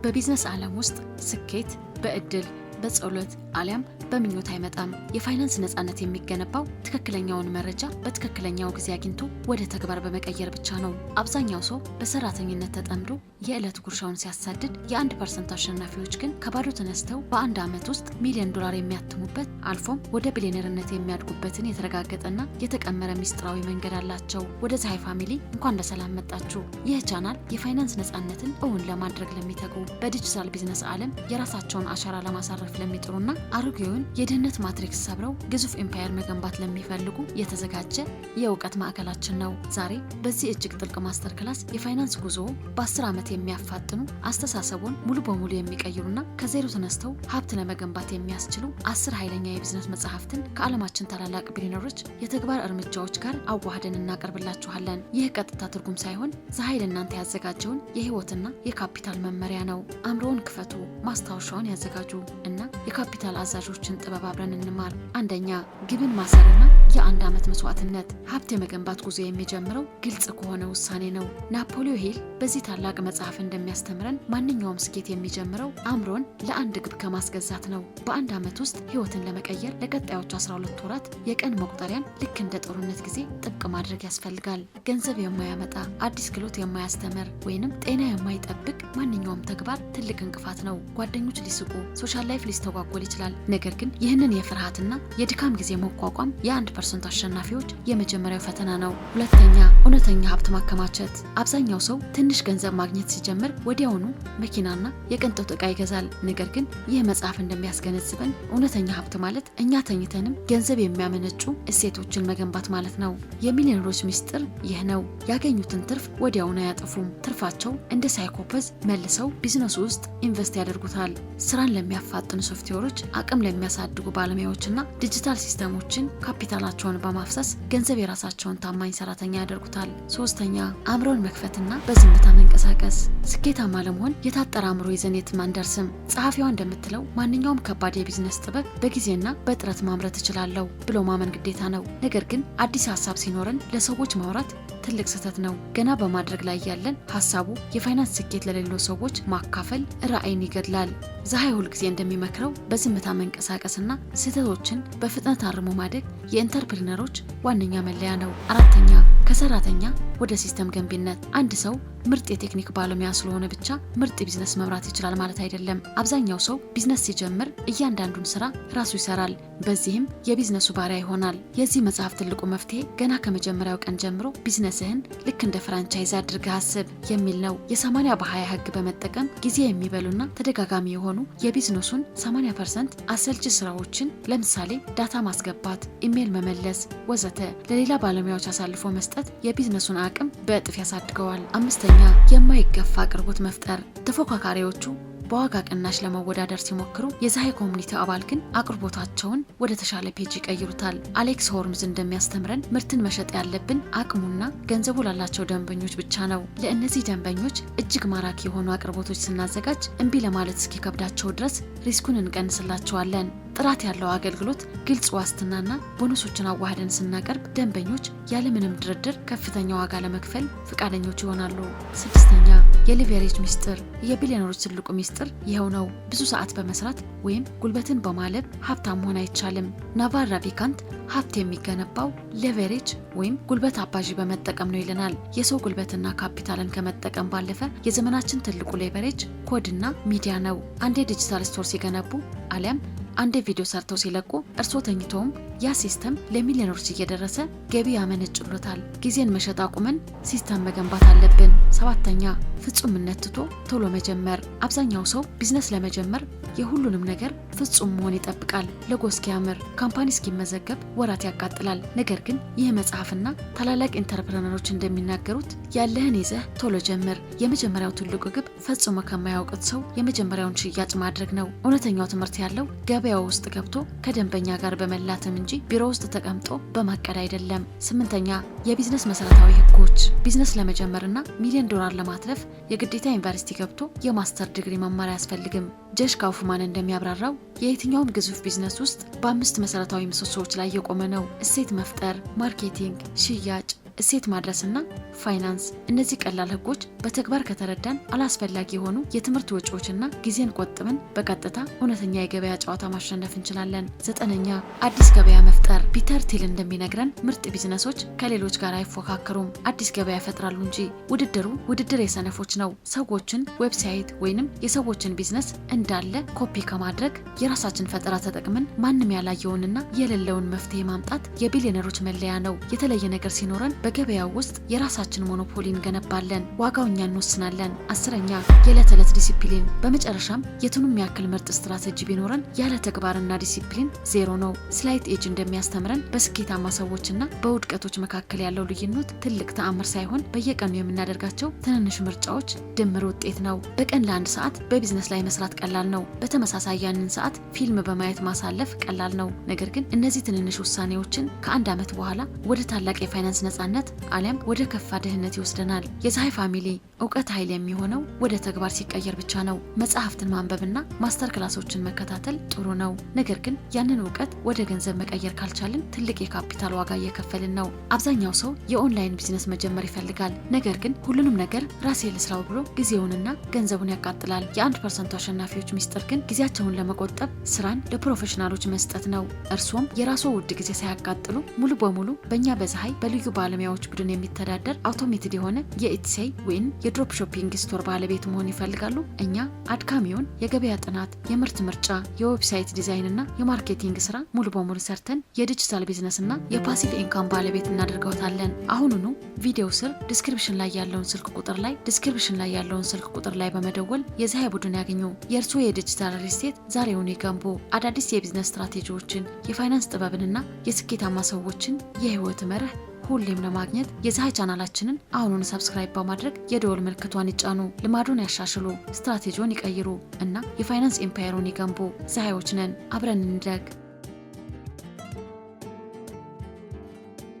በቢዝነስ ዓለም ውስጥ ስኬት በእድል በጸሎት አሊያም በምኞት አይመጣም። የፋይናንስ ነፃነት የሚገነባው ትክክለኛውን መረጃ በትክክለኛው ጊዜ አግኝቶ ወደ ተግባር በመቀየር ብቻ ነው። አብዛኛው ሰው በሰራተኝነት ተጠምዶ የዕለት ጉርሻውን ሲያሳድድ፣ የ1% አሸናፊዎች ግን ከባዶ ተነስተው በአንድ ዓመት ውስጥ ሚሊዮን ዶላር የሚያትሙበት አልፎም ወደ ቢሊዮነርነት የሚያድጉበትን የተረጋገጠና የተቀመረ ሚስጥራዊ መንገድ አላቸው። ወደ ፀሐይ ፋሚሊ እንኳን በሰላም መጣችሁ። ይህ ቻናል የፋይናንስ ነፃነትን እውን ለማድረግ ለሚተጉ፣ በዲጂታል ቢዝነስ ዓለም የራሳቸውን አሻራ ለማሳረፍ ለሚጥሩና አሮጌውን የድህነት ማትሪክስ ሰብረው ግዙፍ ኤምፓየር መገንባት ለሚፈልጉ የተዘጋጀ የእውቀት ማዕከላችን ነው። ዛሬ በዚህ እጅግ ጥልቅ ማስተር ክላስ የፋይናንስ ጉዞ በ10 ዓመት የሚያፋጥኑ፣ አስተሳሰቡን ሙሉ በሙሉ የሚቀይሩና ከዜሮ ተነስተው ሀብት ለመገንባት የሚያስችሉ 10 ኃይለኛ የቢዝነስ መጽሐፍትን ከዓለማችን ታላላቅ ቢሊዮነሮች የተግባር እርምጃዎች ጋር አዋህደን እናቀርብላችኋለን። ይህ ቀጥታ ትርጉም ሳይሆን ፀሐይ ለእናንተ ያዘጋጀውን የህይወትና የካፒታል መመሪያ ነው። አእምሮውን ክፈቱ፣ ማስታወሻውን ያዘጋጁ እና የካፒታል አዛዦችን ጥበብ አብረን እንማር። አንደኛ፣ ግብን ማሰርና የአንድ ዓመት መስዋዕትነት። ሀብት የመገንባት ጉዞ የሚጀምረው ግልጽ ከሆነ ውሳኔ ነው። ናፖሊዮን ሂል በዚህ ታላቅ መጽሐፍ እንደሚያስተምረን ማንኛውም ስኬት የሚጀምረው አእምሮን ለአንድ ግብ ከማስገዛት ነው። በአንድ ዓመት ውስጥ ህይወትን ለመቀየር ለቀጣዮቹ 12 ወራት የቀን መቁጠሪያን ልክ እንደ ጦርነት ጊዜ ጥብቅ ማድረግ ያስፈልጋል። ገንዘብ የማያመጣ፣ አዲስ ክህሎት የማያስተምር ወይንም ጤና የማይጠብቅ ማንኛውም ተግባር ትልቅ እንቅፋት ነው። ጓደኞች ሊስቁ፣ ሶሻል ላይፍ ሊስተጓጎል ይችላል። ነገር ግን ይህንን የፍርሃትና የድካም ጊዜ መቋቋም የ1% አሸናፊዎች የመጀመሪያው ፈተና ነው። ሁለተኛ፣ እውነተኛ ሀብት ማከማቸት። አብዛኛው ሰው ትንሽ ገንዘብ ማግኘት ሲጀምር ወዲያውኑ መኪናና የቅንጦት ዕቃ ይገዛል። ነገር ግን ይህ መጽሐፍ እንደሚያስገነዝበን እውነተኛ ሀብት ማለት እኛ ተኝተንም ገንዘብ የሚያመነጩ እሴቶችን መገንባት ማለት ነው። የሚሊዮነሮች ሚስጥር ይህ ነው። ያገኙትን ትርፍ ወዲያውኑ አያጠፉም። ትርፋቸው እንደ ሳይኮፐዝ መልሰው ቢዝነሱ ውስጥ ኢንቨስት ያደርጉታል። ስራን ለሚያፋጥኑ ሶፍትዌሮች፣ አቅም ለሚያሳድጉ ባለሙያዎችና ዲጂታል ሲስተሞችን ካፒታላቸውን በማፍሰስ ገንዘብ የራሳቸውን ታማኝ ሰራተኛ ያደርጉታል። ሶስተኛ፣ አእምሮን መክፈትና በዝምታ መንቀሳቀስ። ስኬታማ ለመሆን የታጠረ አእምሮ ይዘን የትም አንደርስም። ጸሐፊዋ እንደምትለው ማንኛውም ከባድ የቢዝነስ ጥበብ በጊዜና በጥረት ማምረት እችላለሁ ብሎ ማመን ግዴታ ነው። ነገር ግን አዲስ ሀሳብ ሲኖረን ለሰዎች ማውራት ትልቅ ስህተት ነው። ገና በማድረግ ላይ ያለን ሀሳቡ የፋይናንስ ስኬት ለሌለው ሰዎች ማካፈል ራዕይን ይገድላል። ፀሐይ ሁል ጊዜ እንደሚመክረው በዝምታ መንቀሳቀስና ስህተቶችን በፍጥነት አርሞ ማደግ የኢንተርፕሪነሮች ዋነኛ መለያ ነው። አራተኛ፣ ከሰራተኛ ወደ ሲስተም ገንቢነት። አንድ ሰው ምርጥ የቴክኒክ ባለሙያ ስለሆነ ብቻ ምርጥ ቢዝነስ መምራት ይችላል ማለት አይደለም። አብዛኛው ሰው ቢዝነስ ሲጀምር እያንዳንዱን ስራ ራሱ ይሰራል። በዚህም የቢዝነሱ ባሪያ ይሆናል። የዚህ መጽሐፍ ትልቁ መፍትሄ ገና ከመጀመሪያው ቀን ጀምሮ ቢዝነስህን ልክ እንደ ፍራንቻይዝ አድርገህ አስብ የሚል ነው። የ80 በ20 ህግ በመጠቀም ጊዜ የሚበሉና ተደጋጋሚ የሆኑ የቢዝነሱን 80% አሰልቺ ስራዎችን ለምሳሌ ዳታ ማስገባት፣ ኢሜል መመለስ ወዘተ ለሌላ ባለሙያዎች አሳልፎ መስጠት የቢዝነሱን አቅም በእጥፍ ያሳድገዋል። አምስተኛ፣ የማይገፋ አቅርቦት መፍጠር። ተፎካካሪዎቹ በዋጋ ቅናሽ ለመወዳደር ሲሞክሩ የፀሐይ ኮሚኒቲ አባል ግን አቅርቦታቸውን ወደ ተሻለ ፔጅ ይቀይሩታል። አሌክስ ሆርምዝ እንደሚያስተምረን ምርትን መሸጥ ያለብን አቅሙና ገንዘቡ ላላቸው ደንበኞች ብቻ ነው። ለእነዚህ ደንበኞች እጅግ ማራኪ የሆኑ አቅርቦቶች ስናዘጋጅ እምቢ ለማለት እስኪከብዳቸው ድረስ ሪስኩን እንቀንስላቸዋለን። ጥራት ያለው አገልግሎት፣ ግልጽ ዋስትናና ቦነሶችን አዋህደን ስናቀርብ ደንበኞች ያለምንም ድርድር ከፍተኛ ዋጋ ለመክፈል ፈቃደኞች ይሆናሉ። ስድስተኛ፣ የሊቨሬጅ ሚስጥር። የቢሊዮነሮች ትልቁ ሚስጥር ይኸው ነው። ብዙ ሰዓት በመስራት ወይም ጉልበትን በማለብ ሀብታም መሆን አይቻልም። ናቫል ራቪካንት ሀብት የሚገነባው ሌቨሬጅ ወይም ጉልበት አባዢ በመጠቀም ነው ይለናል። የሰው ጉልበትና ካፒታልን ከመጠቀም ባለፈ የዘመናችን ትልቁ ሌቨሬጅ ኮድና ሚዲያ ነው። አንዴ ዲጂታል ስቶር ሲገነቡ አሊያም አንዴ ቪዲዮ ሰርተው ሲለቁ እርስዎ ተኝተውም ያ ሲስተም ለሚሊዮነሮች እየደረሰ ገቢ ያመነጭሎታል። ጊዜን መሸጥ አቁመን ሲስተም መገንባት አለብን። ሰባተኛ፣ ፍጹምነት ትቶ ቶሎ መጀመር። አብዛኛው ሰው ቢዝነስ ለመጀመር የሁሉንም ነገር ፍጹም መሆን ይጠብቃል። ሎጎ እስኪያምር፣ ካምፓኒ እስኪመዘገብ ወራት ያቃጥላል። ነገር ግን ይህ መጽሐፍና ታላላቅ ኢንተርፕረነሮች እንደሚናገሩት ያለህን ይዘህ ቶሎ ጀምር። የመጀመሪያው ትልቁ ግብ ፈጽሞ ከማያውቁት ሰው የመጀመሪያውን ሽያጭ ማድረግ ነው። እውነተኛው ትምህርት ያለው ገበያው ውስጥ ገብቶ ከደንበኛ ጋር በመላተም እንጂ ቢሮ ውስጥ ተቀምጦ በማቀድ አይደለም። ስምንተኛ፣ የቢዝነስ መሰረታዊ ህጎች። ቢዝነስ ለመጀመርና ሚሊዮን ዶላር ለማትረፍ የግዴታ ዩኒቨርሲቲ ገብቶ የማስተር ዲግሪ መማር አያስፈልግም። ጆሽ ካውፍማን እንደሚያብራራው የየትኛውም ግዙፍ ቢዝነስ ውስጥ በ5 መሰረታዊ ምሰሶዎች ላይ የቆመ ነው። እሴት መፍጠር፣ ማርኬቲንግ፣ ሽያጭ፣ እሴት ማድረስና ፋይናንስ። እነዚህ ቀላል ህጎች በተግባር ከተረዳን አላስፈላጊ የሆኑ የትምህርት ወጪዎችና ጊዜን ቆጥበን በቀጥታ እውነተኛ የገበያ ጨዋታ ማሸነፍ እንችላለን። 9ኛ አዲስ ገበያ መፍጠር። ፒተር ቲል እንደሚነግረን ምርጥ ቢዝነሶች ከሌሎች ጋር አይፎካከሩም፣ አዲስ ገበያ ያፈጥራሉ እንጂ። ውድድር የሰነፎች ነው። ሰዎችን ዌብሳይት ወይንም የሰዎችን ቢዝነስ እንዳለ ኮፒ ከማድረግ የራሳችን ፈጠራ ተጠቅመን ማንም ያላየውንና የሌለውን መፍትሄ ማምጣት የቢሊዮነሮች መለያ ነው። የተለየ ነገር ሲኖረን በገበያው ውስጥ የራሳችን ሞኖፖሊ እንገነባለን፣ ዋጋው እኛ እንወስናለን። 10ኛ የዕለት ተዕለት ዲሲፕሊን። በመጨረሻም የቱንም ያክል ምርጥ ስትራቴጂ ቢኖረን ያለ ተግባርና ዲሲፕሊን ዜሮ ነው። ስላይት ኤጅ እንደሚያስተምረን በስኬታማ ሰዎችና በውድቀቶች መካከል ያለው ልዩነት ትልቅ ተአምር ሳይሆን በየቀኑ የምናደርጋቸው ትንንሽ ምርጫዎች ድምር ውጤት ነው። በቀን ለ1 ሰዓት በቢዝነስ ላይ መስራት ቀላል ነው። በተመሳሳይ ያንን ሰዓት ፊልም በማየት ማሳለፍ ቀላል ነው። ነገር ግን እነዚህ ትንንሽ ውሳኔዎችን ከ1 ዓመት በኋላ ወደ ታላቅ የፋይናንስ ነጻነት አሊያም ወደ ከፋ ድህነት ይወስደናል። የፀሐይ ፋሚሊ እውቀት ኃይል የሚሆነው ወደ ተግባር ሲቀየር ብቻ ነው። መጽሐፍትን ማንበብና ማስተር ክላሶችን መከታተል ጥሩ ነው። ነገር ግን ያንን እውቀት ወደ ገንዘብ መቀየር ካልቻልን ትልቅ የካፒታል ዋጋ እየከፈልን ነው። አብዛኛው ሰው የኦንላይን ቢዝነስ መጀመር ይፈልጋል። ነገር ግን ሁሉንም ነገር ራሴ ልስራው ብሎ ጊዜውንና ገንዘቡን ያቃጥላል። የ1% አሸናፊዎች ሚስጥር ግን ጊዜያቸውን ለመቆጠብ ስራን ለፕሮፌሽናሎች መስጠት ነው። እርሶም የራስዎ ውድ ጊዜ ሳያቃጥሉ ሙሉ በሙሉ በእኛ በፀሐይ በልዩ ባለሙያዎች ቡድን የሚተዳደር አውቶሜትድ የሆነ የኢትሴይ ወይም የድሮፕ ሾፒንግ ስቶር ባለቤት መሆን ይፈልጋሉ? እኛ አድካሚውን የገበያ ጥናት፣ የምርት ምርጫ፣ የዌብሳይት ዲዛይን እና የማርኬቲንግ ስራ ሙሉ በሙሉ ሰርተን የዲጂታል ቢዝነስ እና የፓሲቭ ኢንካም ባለቤት እናደርገውታለን። አሁኑኑ ቪዲዮ ስር ዲስክሪፕሽን ላይ ያለውን ስልክ ቁጥር ላይ በመደወል የፀሐይ ቡድን ያገኙ። የእርስዎ የዲጂታል ሪስቴት ዛሬውን ይገንቡ። አዳዲስ የቢዝነስ ስትራቴጂዎችን፣ የፋይናንስ ጥበብንና የስኬታማ ሰዎችን የህይወት መርህ ሁሌም ለማግኘት የፀሐይ ቻናላችንን አሁኑን ሰብስክራይብ በማድረግ የደወል ምልክቷን ይጫኑ። ልማዱን ያሻሽሉ፣ ስትራቴጂውን ይቀይሩ እና የፋይናንስ ኢምፓየሩን ይገንቡ። ፀሐዮች ነን፣ አብረን እንደግ።